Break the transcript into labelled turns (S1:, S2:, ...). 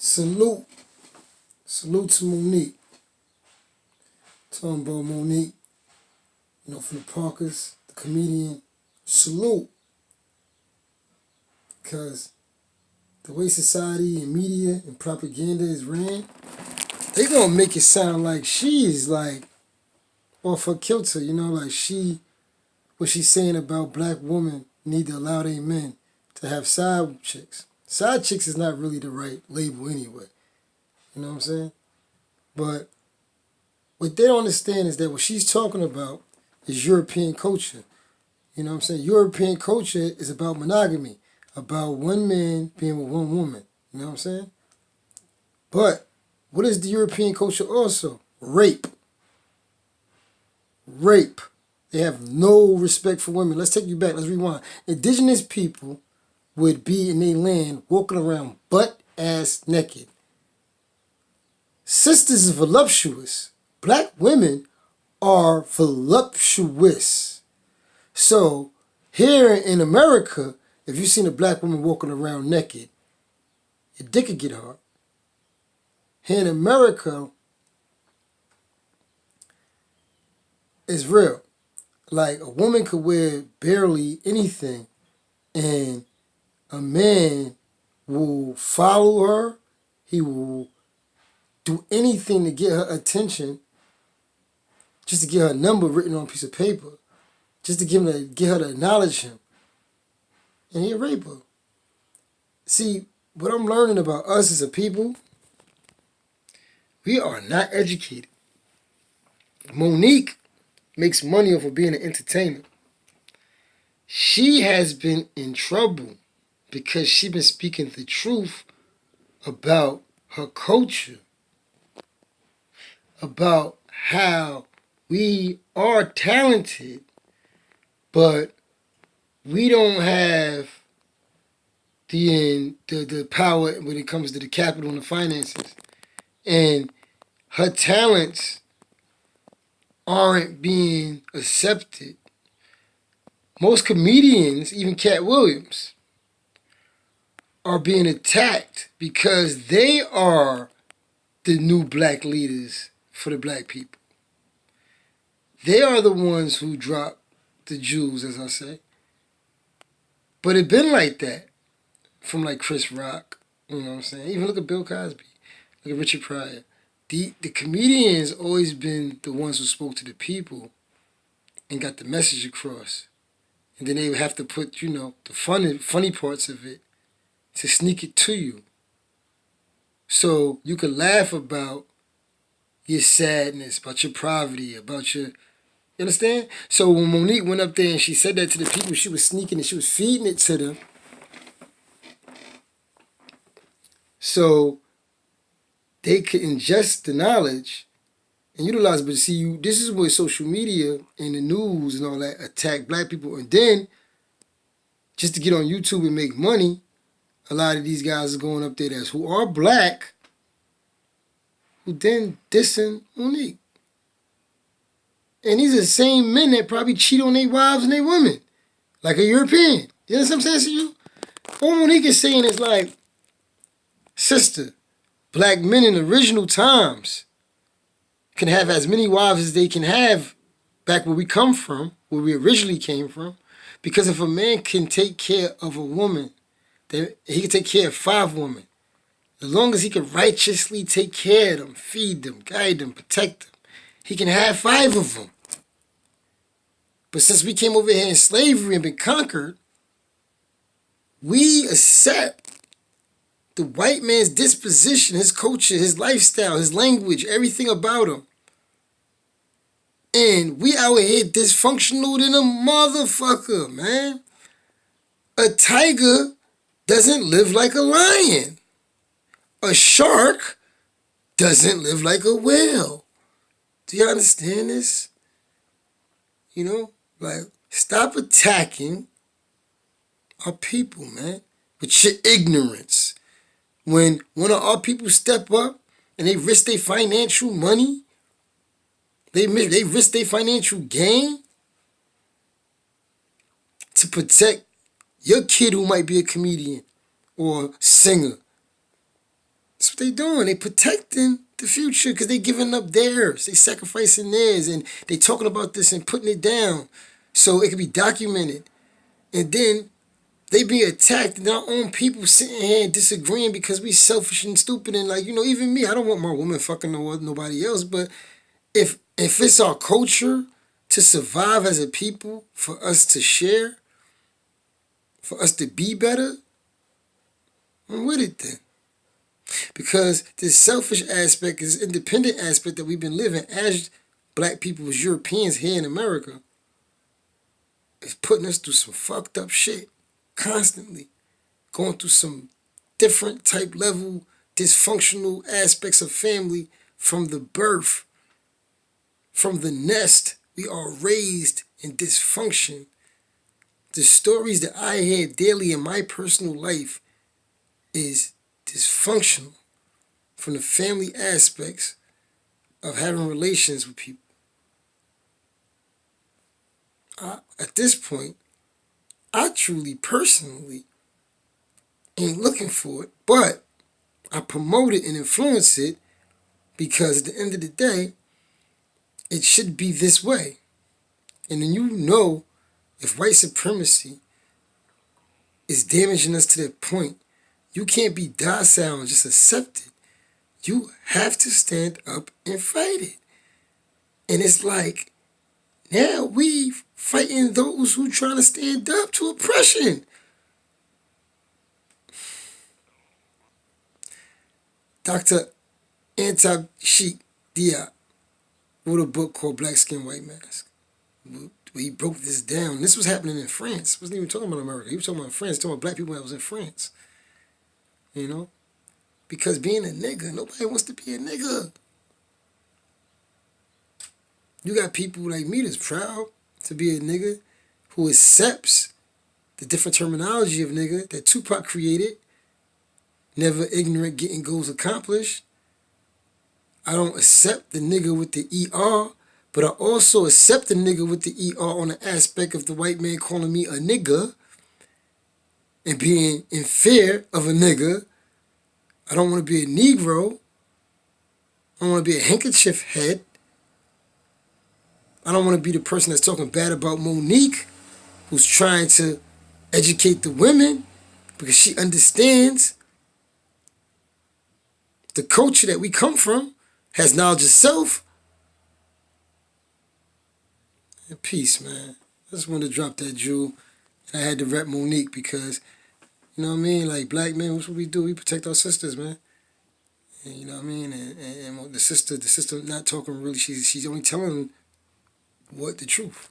S1: Salute. Salute to Monique. Talking about Monique, from the Parkers, the comedian. Salute. Because the way society and media and propaganda is ran, they gonna make it sound like she's like off her kilter, like what she's saying about black women need to allow their men to have side chicks. Side chicks is not really the right label anyway. You know what I'm saying? But what they don't understand is that what she's talking about is European culture. You know what I'm saying? European culture is about monogamy, about one man being with one woman. You know what I'm saying? But what is the European culture also? Rape. Rape. They have no respect for women. Let's take you back. Let's rewind. Indigenous people would be in their land walking around butt-ass naked. Sisters is voluptuous. Black women are voluptuous. So here in America, if you seen a black woman walking around naked, your dick could get hard. Here in America, it's real. Like a woman could wear barely anything and a man will follow her. He will do anything to get her attention, just to get her number written on a piece of paper, just to get her to acknowledge him. And he'll rape her. See, what I'm learning about us as a people, we are not educated. Monique makes money off of being an entertainer. She has been in trouble because she's been speaking the truth about her culture, about how we are talented, but we don't have the power when it comes to the capital and the finances. And her talents aren't being accepted. Most comedians, even Cat Williams, are being attacked because they are the new black leaders for the black people. They are the ones who drop the jewels, as I say. But it been like that from like Chris Rock, you know what I'm saying? Even look at Bill Cosby, look at Richard Pryor. The comedians always been the ones who spoke to the people and got the message across. And then they would have to put, the funny parts of it to sneak it to you. So you could laugh about your sadness, about your poverty, about your... You understand? So when Monique went up there and she said that to the people, she was sneaking and she was feeding it to them. So they could ingest the knowledge and utilize it. But see, this is where social media and the news and all that attack black people. And then, just to get on YouTube and make money, a lot of these guys are going up there who are black, who then dissing Monique. And these are the same men that probably cheat on their wives and their women, like a European. You know what I'm saying to you? All Monique is saying is like, sister, black men in original times can have as many wives as they can have back where we come from, where we originally came from. Because if a man can take care of a woman, then he can take care of 5 women. As long as he can righteously take care of them, feed them, guide them, protect them, he can have 5 of them. But since we came over here in slavery and been conquered, we accept the white man's disposition, his culture, his lifestyle, his language, everything about him. And we out here dysfunctional than a motherfucker, man. A tiger doesn't live like a lion. A shark doesn't live like a whale. Do you understand this? Stop attacking our people, man, with your ignorance. When one of our people step up and they risk their financial money, they risk their financial gain to protect your kid who might be a comedian or singer. what they doing. They protecting the future because they giving up theirs. They sacrificing theirs, and they talking about this and putting it down so it can be documented. And then they be attacked, and our own people sitting here and disagreeing because we selfish and stupid. And like, even me, I don't want my woman fucking nobody else. But if it's our culture to survive as a people, for us to share, for us to be better, I'm with it then. Because this selfish aspect, this independent aspect that we've been living as black people, as Europeans here in America, is putting us through some fucked up shit constantly. Going through some different type level dysfunctional aspects of family from the birth, from the nest. We are raised in dysfunction. The stories that I hear daily in my personal life is dysfunctional from the family aspects of having relations with people. At this point, I truly, personally, ain't looking for it, but I promote it and influence it because at the end of the day, it should be this way. And then if white supremacy is damaging us to that point, you can't be docile and just accept it. You have to stand up and fight it. And it's like, now we fighting those who trying to stand up to oppression. Dr. Antab-Sheikh Diop wrote a book called Black Skin, White Mask, where he broke this down. This was happening in France. He wasn't even talking about America. He was talking about France, talking about black people that was in France. Because being a nigga, nobody wants to be a nigga. You got people like me that's proud to be a nigga, who accepts the different terminology of nigga that Tupac created. Never ignorant, getting goals accomplished. I don't accept the nigga with the ER, but I also accept the nigga with the ER on the aspect of the white man calling me a nigga and being in fear of a nigga. I don't want to be a Negro. I don't want to be a handkerchief head. I don't want to be the person that's talking bad about Monique, who's trying to educate the women because she understands the culture that we come from, has knowledge of self. And peace, man. I just wanted to drop that jewel. And I had to rep Monique because, you know what I mean? Like, black men, what's what we do? We protect our sisters, man. And, you know what I mean? And the sister not talking really, she's only telling what the truth.